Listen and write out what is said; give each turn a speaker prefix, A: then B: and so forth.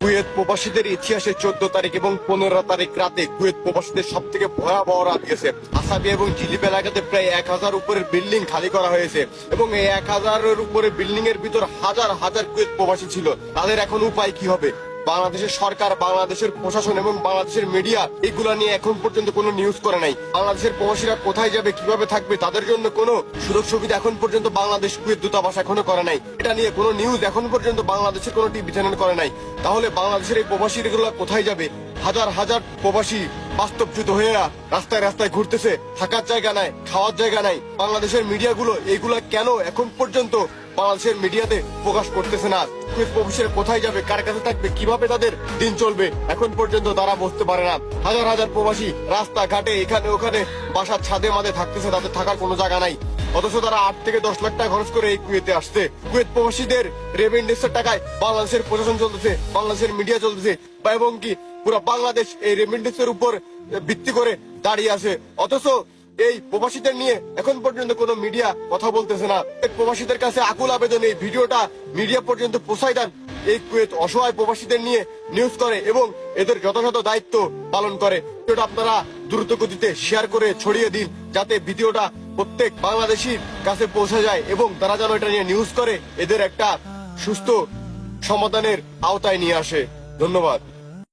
A: Kuwait প্রবাসীদের ইতিহাসে 14 তারিখ এবং 15 তারিখ রাতে কুয়েত প্রবাসীদের সব থেকে ভয়াবহ রাত গেছে। আসাবি এবং জিলিপ এলাকাতে প্রায় 1000 উপরের বিল্ডিং খালি করা হয়েছে এবং এই 1000-এর উপরে বিল্ডিং এর ভিতর হাজার হাজার কুয়েত প্রবাসী ছিল। তাদের এখন উপায় কি হবে? বাংলাদেশের সরকার, বাংলাদেশের প্রশাসন এবং বাংলাদেশের মিডিয়া এগুলা নিয়ে এখন পর্যন্ত কোনো নিউজ করে নাই। বাংলাদেশের প্রবাসীরা কোথায় যাবে, কিভাবে থাকবে, তাদের জন্য কোনো সুযোগ সুবিধা এখন পর্যন্ত বাংলাদেশ কুয়েত দূতাবাস এখনো করে নাই। এটা নিয়ে কোনো নিউজ এখন পর্যন্ত বাংলাদেশের কোনো টিভি চ্যানেল করে নাই। তাহলে বাংলাদেশের এই প্রবাসীগুলো কোথায় যাবে? হাজার হাজার প্রবাসী বাস্তবচ্যুত হয়ে রাস্তায় রাস্তায় ঘুরতেছে, থাকার জায়গা নাই, খাওয়ার জায়গা নাই। বাংলাদেশের মিডিয়াগুলো এইগুলা কেন এখন পর্যন্ত বাংলাদেশের মিডিয়াতে প্রকাশ করতেছে না? কুয়েত প্রবাসীরা কোথায় যাবে, কার কাছে থাকবে, কিভাবে তাদের দিন চলবে, এখন পর্যন্ত তারা বুঝতে পারে না। হাজার হাজার প্রবাসী রাস্তাঘাটে এখানে ওখানে বাসার ছাদে মাদে থাকতেছে, তাদের থাকার কোনো জায়গা নাই। অথচ তারা 8 থেকে 10 লাখ টাকা খরচ করে এই কুয়েতে আসছে। কুয়েত প্রবাসীদের রেমিটেন্সের টাকায় বাংলাদেশের প্রশাসন চলতেছে, বাংলাদেশের মিডিয়া চলতেছে, এবং কি পুরো বাংলাদেশ এই রেমিটেন্সের উপর ভিত্তি করে দাঁড়িয়ে আছে। অথচ এই প্রবাসীদের নিয়ে এখন পর্যন্ত কোনো মিডিয়া কথা বলতেছে না। প্রবাসীদের কাছে আকুল আবেদন, এই ভিডিওটা মিডিয়া পর্যন্ত পৌঁছায় দেন। এই কুয়েত অসহায় প্রবাসীদের নিয়ে নিউজ করে এবং এদের যথাযথ দায়িত্ব পালন করে। ভিডিওটা আপনারা দ্রুত গতিতে শেয়ার করে ছড়িয়ে দিন, যাতে ভিডিওটা প্রত্যেক বাংলাদেশীর কাছে পৌঁছে যায় এবং তারা যেন এটা নিয়ে নিউজ করে এদের একটা সুস্থ সমাধানের আওতায় নিয়ে আসে। ধন্যবাদ।